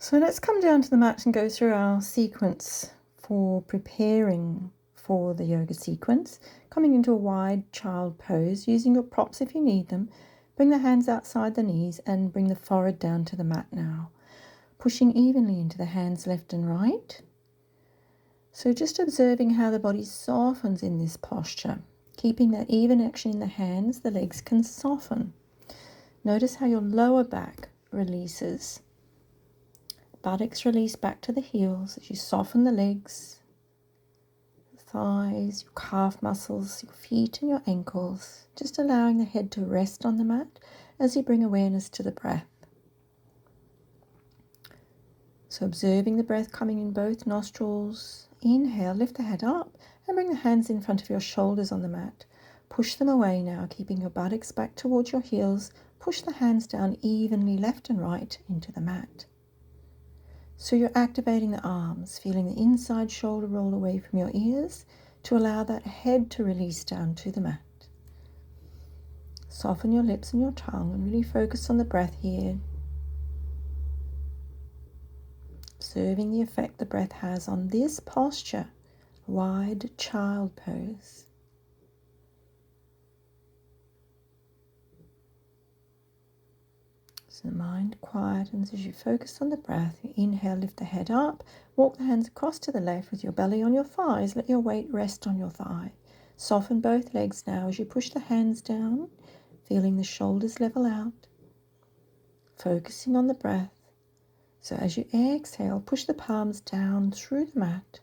So let's come down to the mat and go through our sequence for preparing for the yoga sequence. Coming into a wide child pose, using your props if you need them. Bring the hands outside the knees and bring the forehead down to the mat now. Pushing evenly into the hands left and right. So just observing how the body softens in this posture. Keeping that even action in the hands, the legs can soften. Notice how your lower back releases. Buttocks release back to the heels as you soften the legs, the thighs, your calf muscles, your feet and your ankles. Just allowing the head to rest on the mat as you bring awareness to the breath. So observing the breath coming in both nostrils. Inhale, lift the head up and bring the hands in front of your shoulders on the mat. Push them away now, keeping your buttocks back towards your heels. Push the hands down evenly left and right into the mat. So you're activating the arms, feeling the inside shoulder roll away from your ears to allow that head to release down to the mat. Soften your lips and your tongue and really focus on the breath here. Observing the effect the breath has on this posture, wide child pose. So the mind quietens as you focus on the breath. You inhale, lift the head up, walk the hands across to the left with your belly on your thighs. Let your weight rest on your thigh. Soften both legs now as you push the hands down, feeling the shoulders level out. Focusing on the breath. So as you exhale, push the palms down through the mat.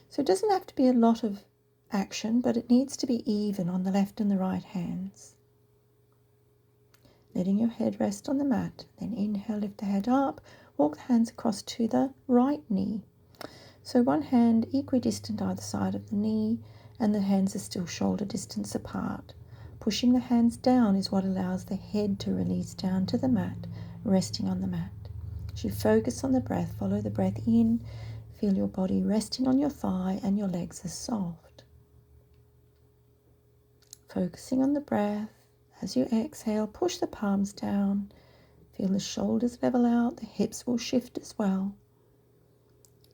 So it doesn't have to be a lot of action, but it needs to be even on the left and the right hands. Letting your head rest on the mat. Then inhale, lift the head up, walk the hands across to the right knee. So one hand equidistant either side of the knee, and the hands are still shoulder distance apart. Pushing the hands down is what allows the head to release down to the mat, resting on the mat. As you focus on the breath, follow the breath in, feel your body resting on your thigh and your legs are soft. Focusing on the breath. As you exhale, push the palms down. Feel the shoulders level out. The hips will shift as well.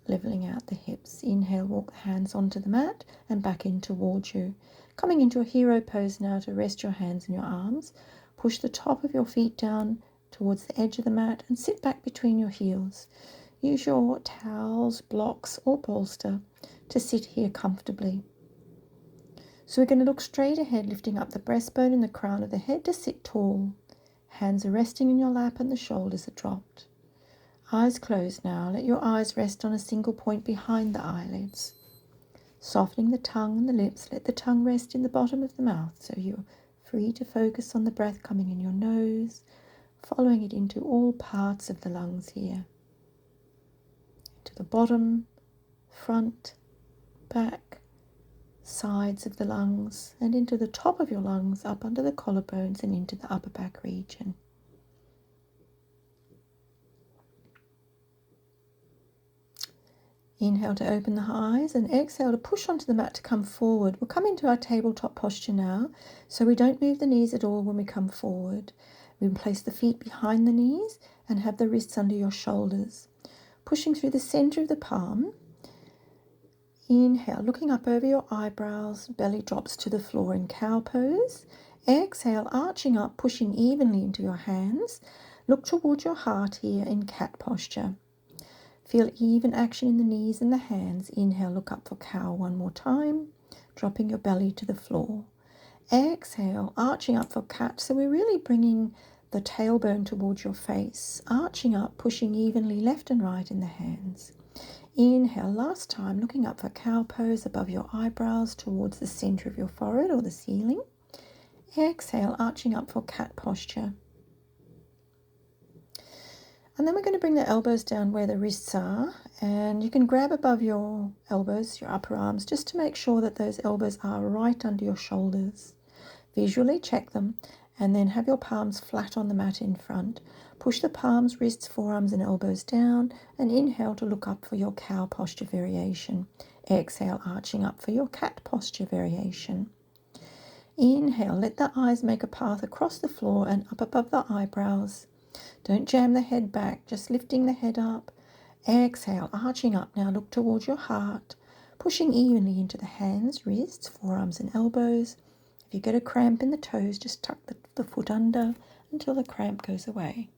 Leveling out the hips. Inhale, walk the hands onto the mat and back in towards you. Coming into a hero pose now to rest your hands in your arms. Push the top of your feet down towards the edge of the mat and sit back between your heels. Use your towels, blocks or bolster to sit here comfortably. So we're going to look straight ahead, lifting up the breastbone and the crown of the head to sit tall. Hands are resting in your lap and the shoulders are dropped. Eyes closed now. Let your eyes rest on a single point behind the eyelids. Softening the tongue and the lips, let the tongue rest in the bottom of the mouth so you're free to focus on the breath coming in your nose, following it into all parts of the lungs here. To the bottom, front, back, sides of the lungs and into the top of your lungs, up under the collarbones and into the upper back region. Inhale to open the eyes and exhale to push onto the mat to come forward. We'll come into our tabletop posture now, so we don't move the knees at all when we come forward. We place the feet behind the knees and have the wrists under your shoulders. Pushing through the center of the palm. Inhale, looking up over your eyebrows, belly drops to the floor in cow pose. Exhale, arching up, pushing evenly into your hands. Look towards your heart here in cat posture. Feel even action in the knees and the hands. Inhale, look up for cow one more time, dropping your belly to the floor. Exhale, arching up for cat. So we're really bringing the tailbone towards your face, arching up, pushing evenly left and right in the hands. Inhale, last time, looking up for cow pose above your eyebrows towards the center of your forehead or the ceiling. Exhale, arching up for cat posture. And then we're going to bring the elbows down where the wrists are, and you can grab above your elbows, your upper arms, just to make sure that those elbows are right under your shoulders. Visually check them and then have your palms flat on the mat in front. Push the palms, wrists, forearms and elbows down and inhale to look up for your cow posture variation. Exhale, arching up for your cat posture variation. Inhale, let the eyes make a path across the floor and up above the eyebrows. Don't jam the head back, just lifting the head up. Exhale, arching up. Now look towards your heart, pushing evenly into the hands, wrists, forearms and elbows. If you get a cramp in the toes, just tuck the foot under until the cramp goes away.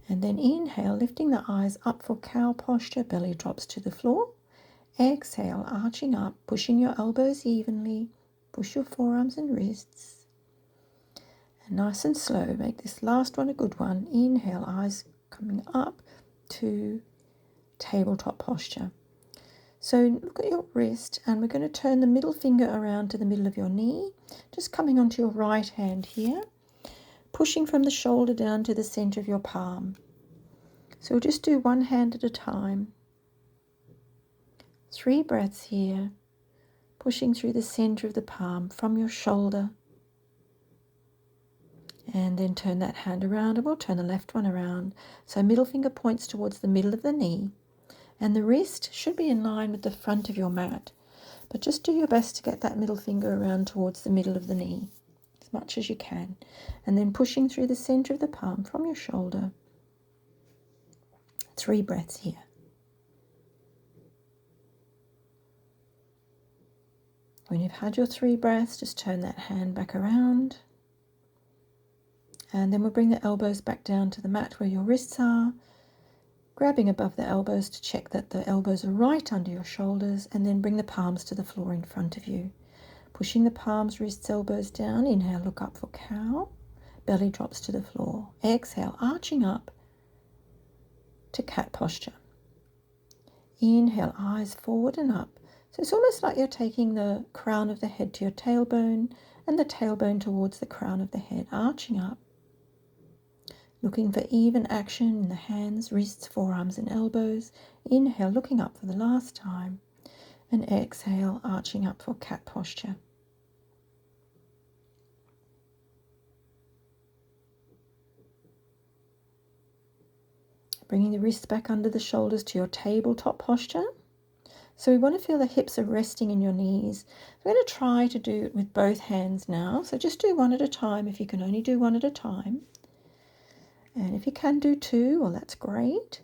And then inhale, lifting the eyes up for cow posture, belly drops to the floor. Exhale, arching up, pushing your elbows evenly, push your forearms and wrists. And nice and slow, make this last one a good one. Inhale, eyes coming up to tabletop posture. So look at your wrist, and we're going to turn the middle finger around to the middle of your knee, just coming onto your right hand here, pushing from the shoulder down to the center of your palm. So we'll just do one hand at a time. 3 breaths here, pushing through the center of the palm from your shoulder. And then turn that hand around, and we'll turn the left one around. So middle finger points towards the middle of the knee, and the wrist should be in line with the front of your mat. But just do your best to get that middle finger around towards the middle of the knee as much as you can. And then pushing through the center of the palm from your shoulder. 3 breaths here. When you've had your 3 breaths, just turn that hand back around. And then we'll bring the elbows back down to the mat where your wrists are, grabbing above the elbows to check that the elbows are right under your shoulders, and then bring the palms to the floor in front of you. Pushing the palms, wrists, elbows down. Inhale, look up for cow. Belly drops to the floor. Exhale, arching up to cat posture. Inhale, eyes forward and up. So it's almost like you're taking the crown of the head to your tailbone and the tailbone towards the crown of the head, arching up. Looking for even action in the hands, wrists, forearms and elbows. Inhale, looking up for the last time. And exhale, arching up for cat posture. Bringing the wrists back under the shoulders to your tabletop posture. So we want to feel the hips are resting in your knees. We're going to try to do it with both hands now. So just do one at a time if you can only do one at a time. And if you can do 2, well, that's great.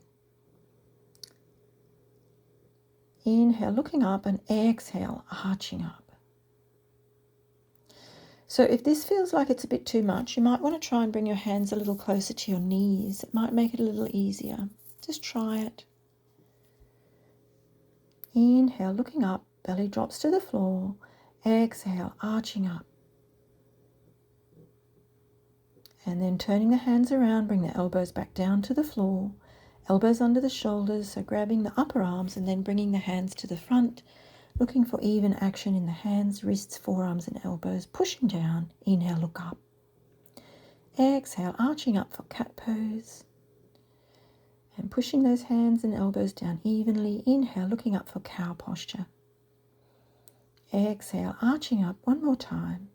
Inhale, looking up, and exhale, arching up. So if this feels like it's a bit too much, you might want to try and bring your hands a little closer to your knees. It might make it a little easier. Just try it. Inhale, looking up, belly drops to the floor. Exhale, arching up. And then turning the hands around, bring the elbows back down to the floor. Elbows under the shoulders, so grabbing the upper arms and then bringing the hands to the front. Looking for even action in the hands, wrists, forearms and elbows. Pushing down. Inhale, look up. Exhale, arching up for cat pose. And pushing those hands and elbows down evenly. Inhale, looking up for cow posture. Exhale, arching up one more time.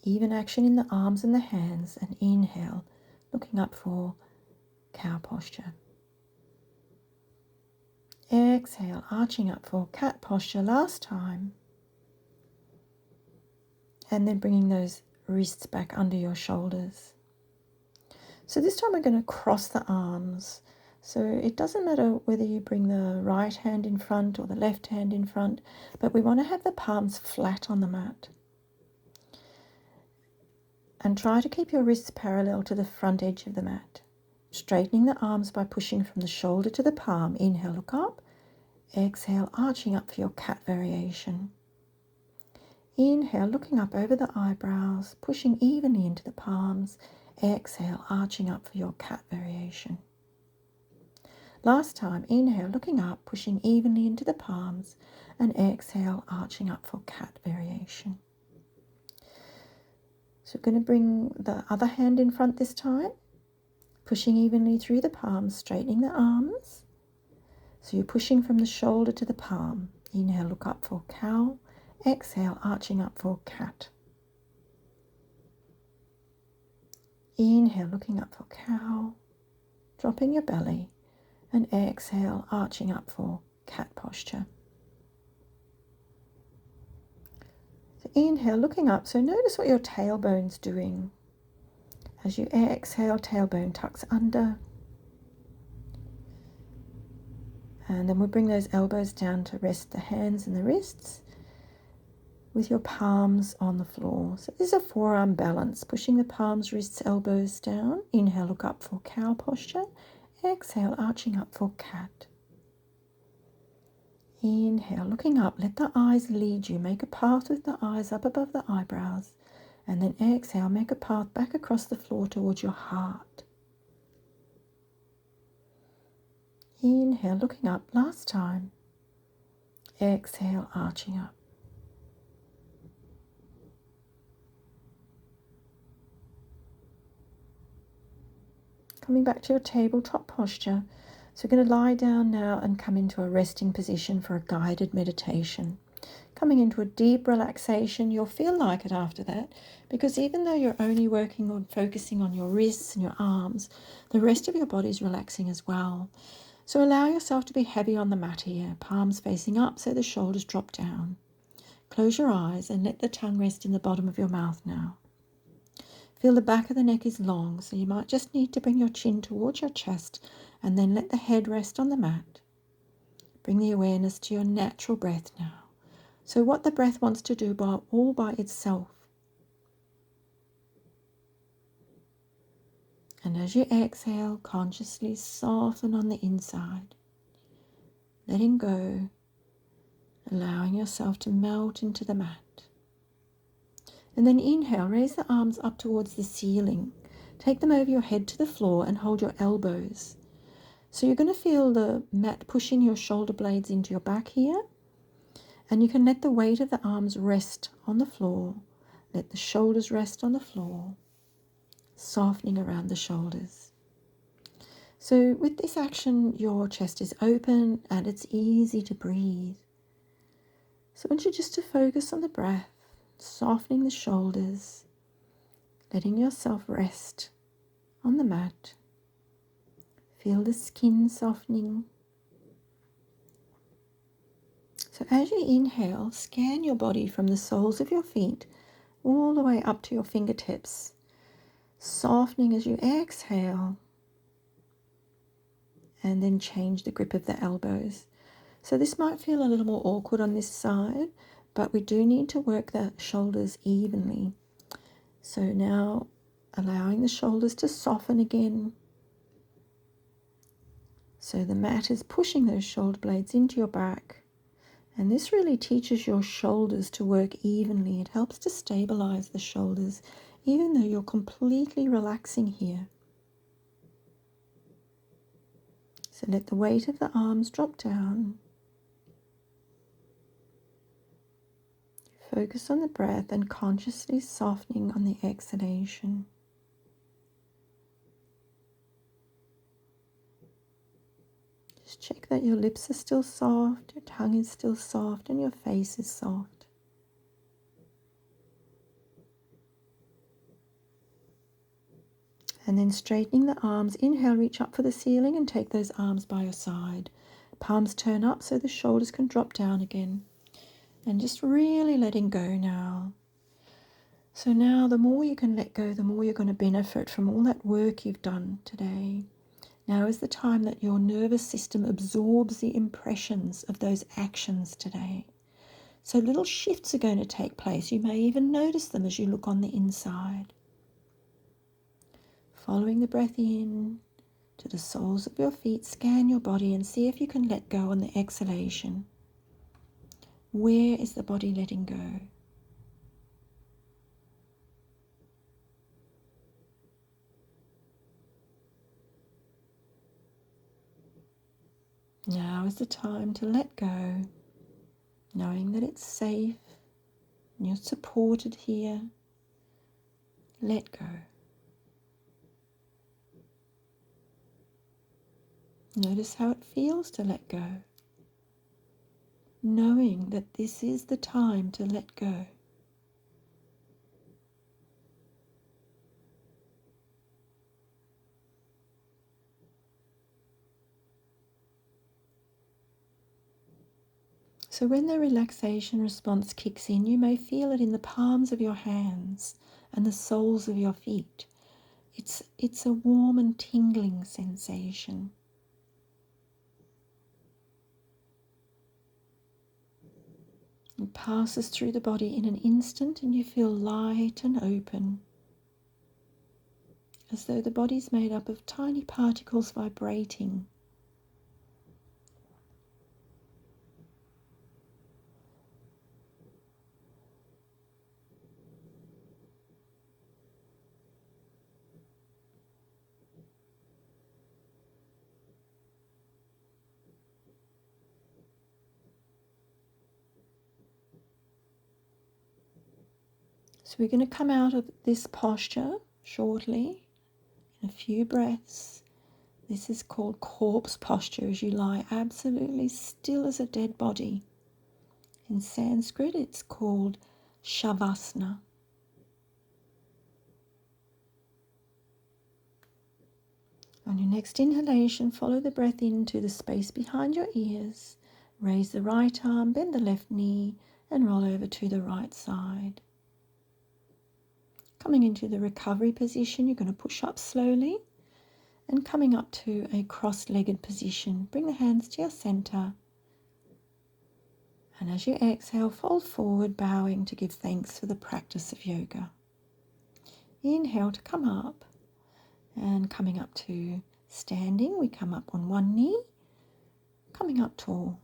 Even action in the arms and the hands, and inhale, looking up for cow posture. Exhale, arching up for cat posture last time. And then bringing those wrists back under your shoulders. So this time we're going to cross the arms. So it doesn't matter whether you bring the right hand in front or the left hand in front, but we want to have the palms flat on the mat. And try to keep your wrists parallel to the front edge of the mat. Straightening the arms by pushing from the shoulder to the palm. Inhale, look up. Exhale, arching up for your cat variation. Inhale, looking up over the eyebrows, pushing evenly into the palms. Exhale, arching up for your cat variation. Last time, inhale, looking up, pushing evenly into the palms, and exhale, arching up for cat variation. So we're going to bring the other hand in front this time, pushing evenly through the palms, straightening the arms. So you're pushing from the shoulder to the palm. Inhale, look up for cow. Exhale, arching up for cat. Inhale, looking up for cow, dropping your belly, and exhale, arching up for cat posture. So inhale, looking up, so notice what your tailbone's doing. As you exhale, tailbone tucks under. And then we'll bring those elbows down to rest the hands and the wrists with your palms on the floor. So this is a forearm balance, pushing the palms, wrists, elbows down. Inhale, look up for cow posture. Exhale, arching up for cat. Inhale, looking up, let the eyes lead you. Make a path with the eyes up above the eyebrows. And then exhale, make a path back across the floor towards your heart. Inhale, looking up, last time. Exhale, arching up. Coming back to your tabletop posture. So we're going to lie down now and come into a resting position for a guided meditation. Coming into a deep relaxation, you'll feel like it after that, because even though you're only working on focusing on your wrists and your arms, the rest of your body is relaxing as well. So allow yourself to be heavy on the mat here, palms facing up so the shoulders drop down. Close your eyes and let the tongue rest in the bottom of your mouth now. Feel the back of the neck is long, so you might just need to bring your chin towards your chest and then let the head rest on the mat. Bring the awareness to your natural breath now. So what the breath wants to do all by itself. And as you exhale, consciously soften on the inside, letting go, allowing yourself to melt into the mat. And then inhale, raise the arms up towards the ceiling. Take them over your head to the floor and hold your elbows. So you're going to feel the mat pushing your shoulder blades into your back here. And you can let the weight of the arms rest on the floor. Let the shoulders rest on the floor, softening around the shoulders. So with this action, your chest is open and it's easy to breathe. So I want you just to focus on the breath, softening the shoulders, letting yourself rest on the mat. Feel the skin softening. So as you inhale, scan your body from the soles of your feet all the way up to your fingertips, softening as you exhale, and then change the grip of the elbows. So this might feel a little more awkward on this side, but we do need to work the shoulders evenly. So now allowing the shoulders to soften again. So the mat is pushing those shoulder blades into your back. And this really teaches your shoulders to work evenly. It helps to stabilize the shoulders, even though you're completely relaxing here. So let the weight of the arms drop down. Focus on the breath and consciously softening on the exhalation. Just check that your lips are still soft, your tongue is still soft, and your face is soft. And then straightening the arms, inhale, reach up for the ceiling and take those arms by your side. Palms turn up so the shoulders can drop down again. And just really letting go now. So now the more you can let go, the more you're going to benefit from all that work you've done today. Now is the time that your nervous system absorbs the impressions of those actions today. So little shifts are going to take place. You may even notice them as you look on the inside. Following the breath in to the soles of your feet, scan your body and see if you can let go on the exhalation. Where is the body letting go? Now is the time to let go, knowing that it's safe and you're supported here. Let go. Notice how it feels to let go, knowing that this is the time to let go. So when the relaxation response kicks in, you may feel it in the palms of your hands and the soles of your feet. It's a warm and tingling sensation. It passes through the body in an instant and you feel light and open, as though the body's made up of tiny particles vibrating. So we're going to come out of this posture shortly in a few breaths. This is called corpse posture, as you lie absolutely still as a dead body. In Sanskrit, it's called Shavasana. On your next inhalation, follow the breath into the space behind your ears. Raise the right arm, bend the left knee, and roll over to the right side. Coming into the recovery position, you're going to push up slowly and coming up to a cross-legged position. Bring the hands to your center. And as you exhale, fold forward, bowing to give thanks for the practice of yoga. Inhale to come up, and coming up to standing, we come up on one knee, coming up tall.